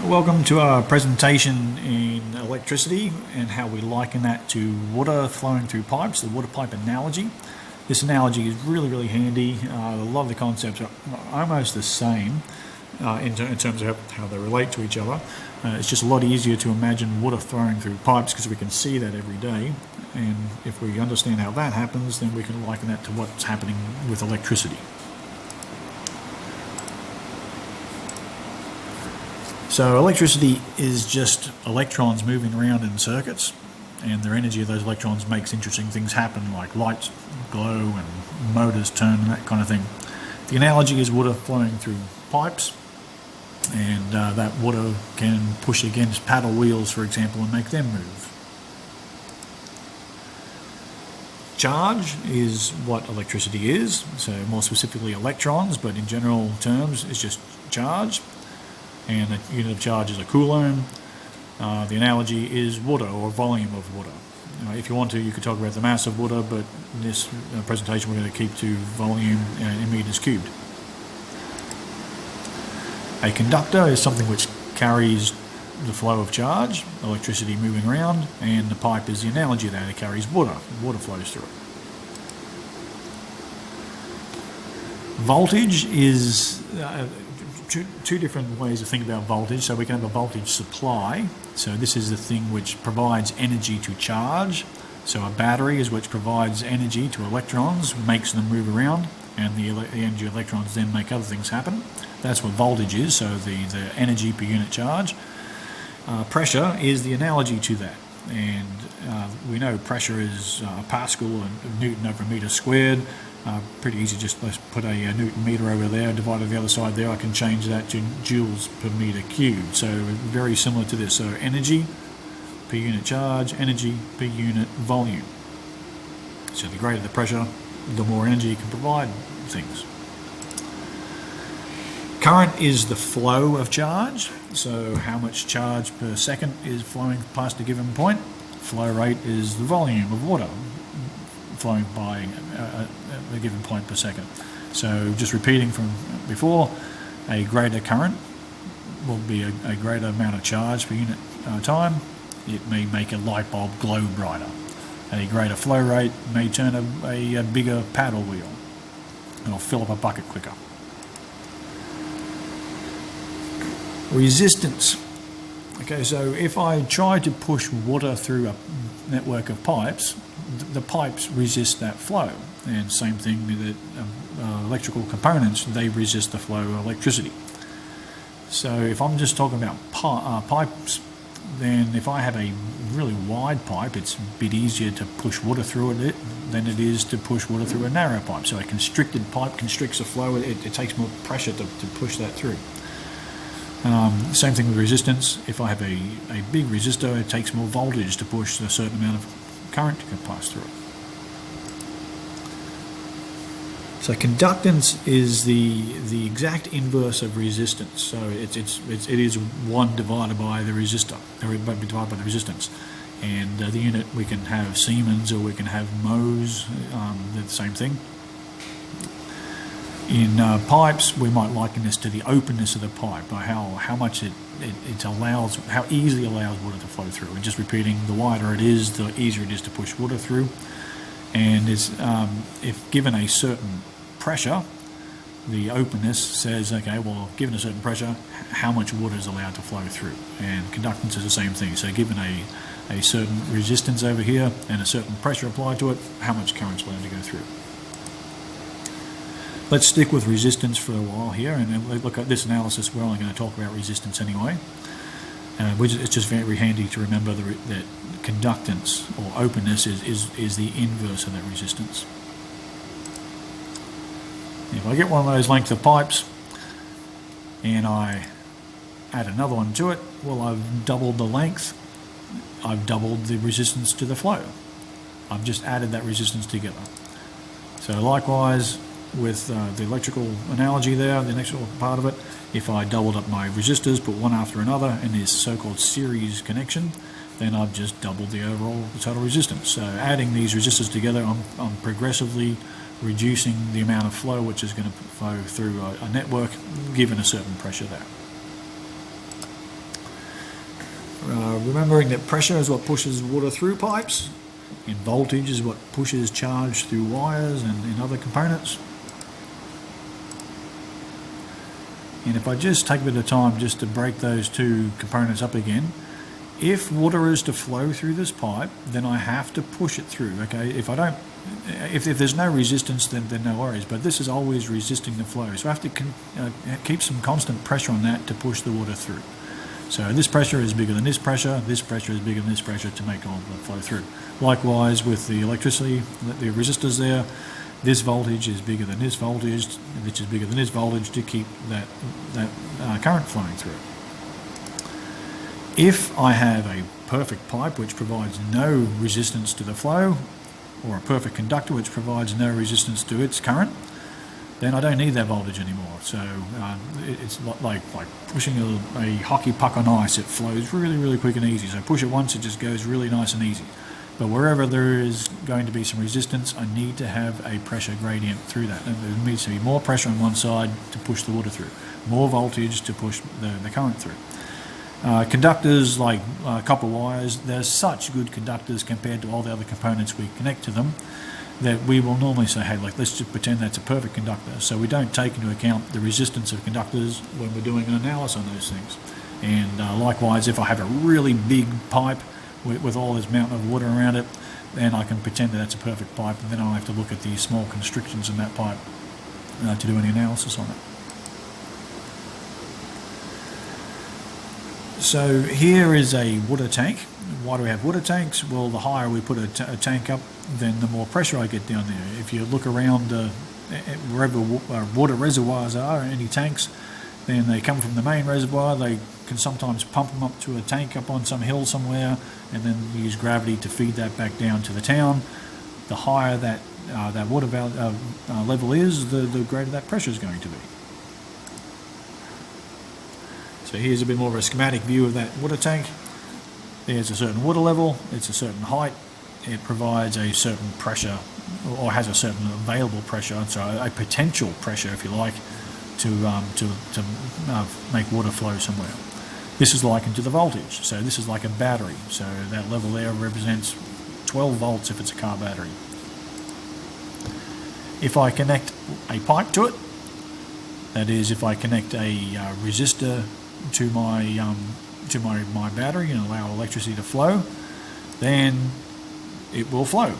Welcome to our presentation in electricity and how we liken that to water flowing through pipes, the water pipe analogy. This analogy is really handy. A lot of the concepts are almost the same in terms of how they relate to each other. It's just a lot easier to imagine water flowing through pipes because we can see that every day, and if we understand how that happens, then we can liken that to what's happening with electricity. So electricity is just electrons moving around in circuits, and the energy of those electrons makes interesting things happen, like lights glow and motors turn and that kind of thing. The analogy is water flowing through pipes, and that water can push against paddle wheels, for example, and make them move. Charge is what electricity is, so more specifically electrons, but in general terms it's just charge. And a unit of charge is a coulomb. The analogy is water, or volume of water. If you want to, you could talk about the mass of water, but in this presentation we're going to keep to volume in meters cubed. A conductor is something which carries the flow of charge, electricity moving around, and the pipe is the analogy of that. It carries water. Water flows through it. Voltage is two different ways to think about voltage. So we can have a voltage supply. So this is the thing which provides energy to charge. So a battery is which provides energy to electrons, makes them move around, and the energy of electrons then make other things happen. That's what voltage is, so the energy per unit charge. Pressure is the analogy to that. And we know pressure is Pascal and Newton over meter squared. Pretty easy, just let's put a Newton meter over there, divided the other side there, I can change that to joules per meter cubed. So very similar to this. So energy per unit charge, energy per unit volume. So the greater the pressure, the more energy you can provide things. Current is the flow of charge, so how much charge per second is flowing past a given point. Flow rate is the volume of water flowing by a given point per second. So just repeating from before, a greater current will be a greater amount of charge per unit time. It may make a light bulb glow brighter. A greater flow rate may turn a bigger paddle wheel. It'll fill up a bucket quicker. Resistance. Okay, so if I try to push water through a network of pipes, the pipes resist that flow. And same thing with electrical components, they resist the flow of electricity. So if I'm just talking about pipes, then if I have a really wide pipe, it's a bit easier to push water through it than it is to push water through a narrow pipe. So a constricted pipe constricts the flow, it takes more pressure to push that through. Same thing with resistance. If I have a big resistor, it takes more voltage to push a certain amount of current to pass through it. So conductance is the exact inverse of resistance. So it is 1 divided by the resistor, or divided by the resistance. And the unit, we can have Siemens or we can have Mohs, they're the same thing. In pipes, we might liken this to the openness of the pipe, by how much it allows, how easily it allows water to flow through. And just repeating, the wider it is, the easier it is to push water through. And it's, if given a certain pressure, the openness says, okay, well, given a certain pressure, how much water is allowed to flow through. And conductance is the same thing. So given a certain resistance over here and a certain pressure applied to it, how much current is allowed to go through. Let's stick with resistance for a while here, and look at this analysis. We're only going to talk about resistance anyway. It's just very handy to remember that conductance or openness is the inverse of that resistance. If I get one of those length of pipes and I add another one to it, well, I've doubled the length, I've doubled the resistance to the flow. I've just added that resistance together. So likewise, with the electrical analogy there, the electrical part of it, if I doubled up my resistors, put one after another in this so-called series connection, then I've just doubled the overall total resistance. So adding these resistors together, I'm progressively reducing the amount of flow which is going to flow through a network given a certain pressure there. Remembering that pressure is what pushes water through pipes, and voltage is what pushes charge through wires and other components. And if I just take a bit of time just to break those two components up again, if water is to flow through this pipe, then I have to push it through. Okay, if there's no resistance, then no worries. But this is always resisting the flow, so I have to keep some constant pressure on that to push the water through. So this pressure is bigger than this pressure is bigger than this pressure to make all the flow through. Likewise with the electricity, the resistors there, this voltage is bigger than this voltage, which is bigger than this voltage to keep that current flowing through. If I have a perfect pipe which provides no resistance to the flow, or a perfect conductor which provides no resistance to its current, then I don't need that voltage anymore. So it's like pushing a hockey puck on ice. It flows really, really quick and easy. So push it once, it just goes really nice and easy. But wherever there is going to be some resistance, I need to have a pressure gradient through that. And there needs to be more pressure on one side to push the water through, more voltage to push the current through. Conductors like copper wires, they're such good conductors compared to all the other components we connect to them, that we will normally say, hey, let's just pretend that's a perfect conductor. So we don't take into account the resistance of conductors when we're doing an analysis on those things. And likewise, if I have a really big pipe with all this mountain of water around it, then I can pretend that that's a perfect pipe, and then I'll have to look at the small constrictions in that pipe to do any analysis on it. So here is a water tank. Why do we have water tanks? Well, the higher we put a tank up, then the more pressure I get down there. If you look around wherever water reservoirs are, any tanks, then they come from the main reservoir. They can sometimes pump them up to a tank up on some hill somewhere, and then use gravity to feed that back down to the town. The higher that water level is, the greater that pressure is going to be. So here's a bit more of a schematic view of that water tank. There's a certain water level, it's a certain height, it provides a certain pressure, or has a certain available pressure, so a potential pressure, if you like, to make water flow somewhere. This is likened to the voltage, so this is like a battery, so that level there represents 12 volts if it's a car battery. If I connect a pipe to it, that is, if I connect a resistor to my battery and allow electricity to flow, then it will flow.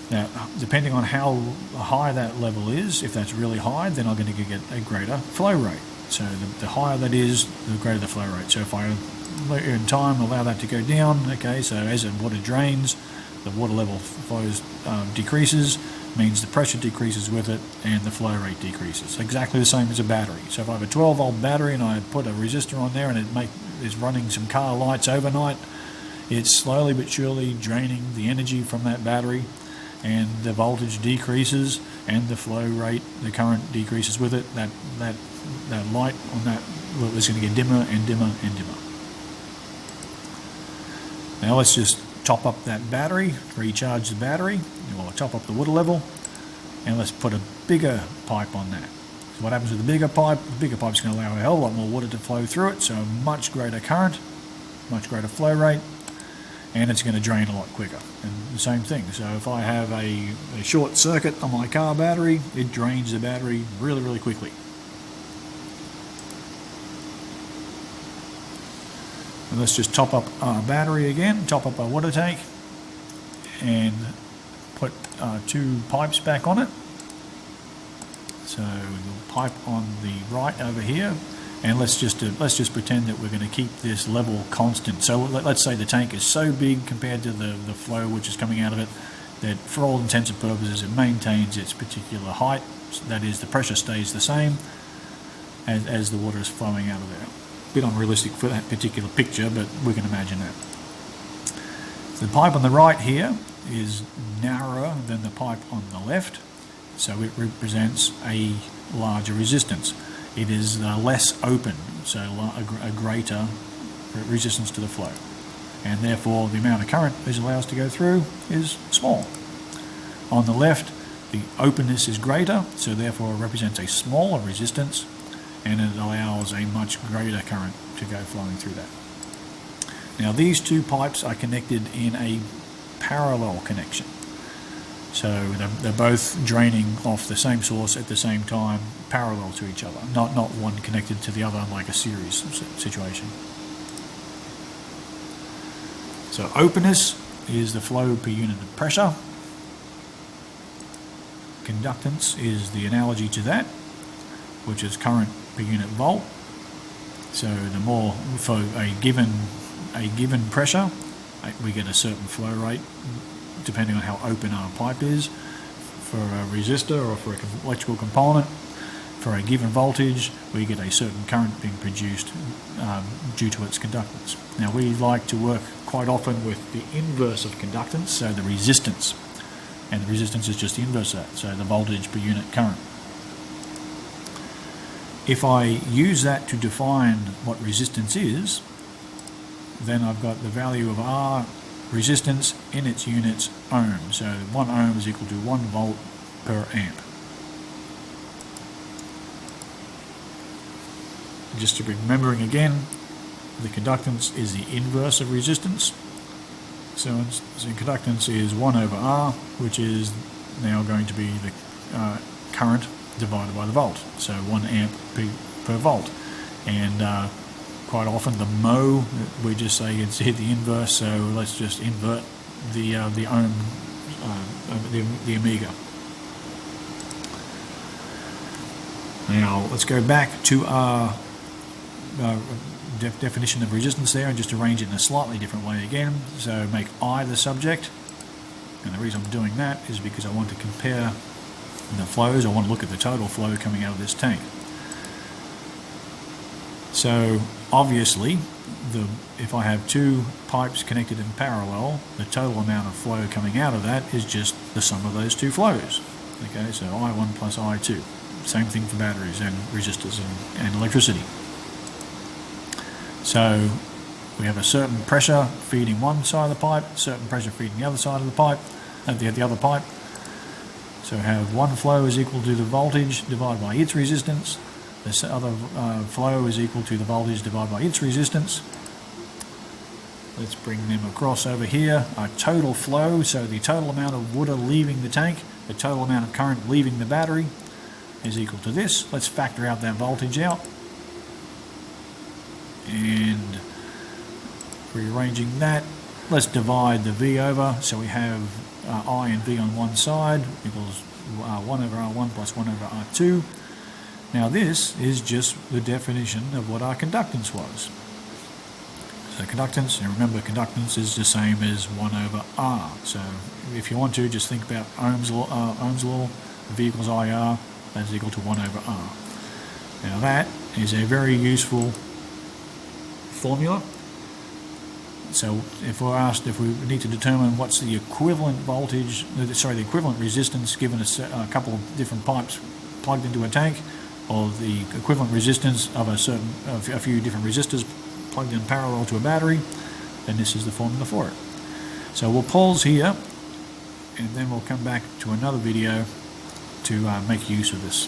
Now, depending on how high that level is, if that's really high, then I'm going to get a greater flow rate. So the higher that is, the greater the flow rate. So if I, in time, allow that to go down, okay, so as the water drains, the water level flows decreases, means the pressure decreases with it and the flow rate decreases. Exactly the same as a battery. So if I have a 12 volt battery and I put a resistor on there and it is running some car lights overnight, it's slowly but surely draining the energy from that battery, and the voltage decreases and the flow rate, the current decreases with it. That light on that is going to get dimmer and dimmer and dimmer. Now let's just top up that battery, recharge the battery, or top up the water level, and let's put a bigger pipe on that. So what happens with the bigger pipe? The bigger pipe is going to allow a hell of a lot more water to flow through it, so much greater current, much greater flow rate, and it's going to drain a lot quicker. And the same thing, so if I have a short circuit on my car battery, it drains the battery really, really quickly. And let's just top up our battery again, top up our water tank, and put 2 pipes back on it. So the pipe on the right over here, and let's just pretend that we're going to keep this level constant. So let's say the tank is so big compared to the flow which is coming out of it, that for all intents and purposes it maintains its particular height. So that is, the pressure stays the same as the water is flowing out of there. A bit unrealistic for that particular picture, but we can imagine that. So the pipe on the right here is narrower than the pipe on the left, so it represents a larger resistance. It is less open, so a greater resistance to the flow, and therefore the amount of current it allows to go through is small. On the left, the openness is greater, so therefore it represents a smaller resistance, and it allows a much greater current to go flowing through that. Now these two pipes are connected in a parallel connection. So they're both draining off the same source at the same time, parallel to each other, not one connected to the other like a series situation. So openness is the flow per unit of pressure. Conductance is the analogy to that, which is current per unit volt. So the more for a given pressure, we get a certain flow rate depending on how open our pipe is. For a resistor or for an electrical component, for a given voltage, we get a certain current being produced due to its conductance. Now we like to work quite often with the inverse of conductance, so the resistance. And the resistance is just the inverse of that, so the voltage per unit current. If I use that to define what resistance is, then I've got the value of R resistance in its units ohm. So 1 ohm is equal to 1 volt per amp. Just to be remembering again, the conductance is the inverse of resistance. So conductance is 1 over R, which is now going to be the current divided by the volt. So 1 amp per volt. And quite often the mho, we just say it's the inverse, so let's just invert the ohm, the omega. Now let's go back to our definition of resistance there and just arrange it in a slightly different way again. So make I the subject, and the reason I'm doing that is because I want to compare the flows. I want to look at the total flow coming out of this tank. So obviously, if I have two pipes connected in parallel, the total amount of flow coming out of that is just the sum of those two flows. Okay, so I1 plus I2. Same thing for batteries and resistors and electricity. So we have a certain pressure feeding one side of the pipe, certain pressure feeding the other side of the pipe, the other pipe. So have one flow is equal to the voltage divided by its resistance. This other flow is equal to the voltage divided by its resistance. Let's bring them across over here. Our total flow, so the total amount of water leaving the tank, the total amount of current leaving the battery is equal to this. Let's factor out that voltage out. And rearranging that, let's divide the V over. So we have I and V on one side equals 1 over R1 plus 1 over R2. Now this is just the definition of what our conductance was. So conductance, and remember conductance is the same as 1 over R. So if you want to, just think about Ohm's law, V equals IR, that's equal to 1 over R. Now that is a very useful formula. So if we're asked if we need to determine what's the equivalent voltage, the equivalent resistance given a couple of different pipes plugged into a tank, or the equivalent resistance of a few different resistors plugged in parallel to a battery, then this is the formula for it. So we'll pause here, and then we'll come back to another video to make use of this.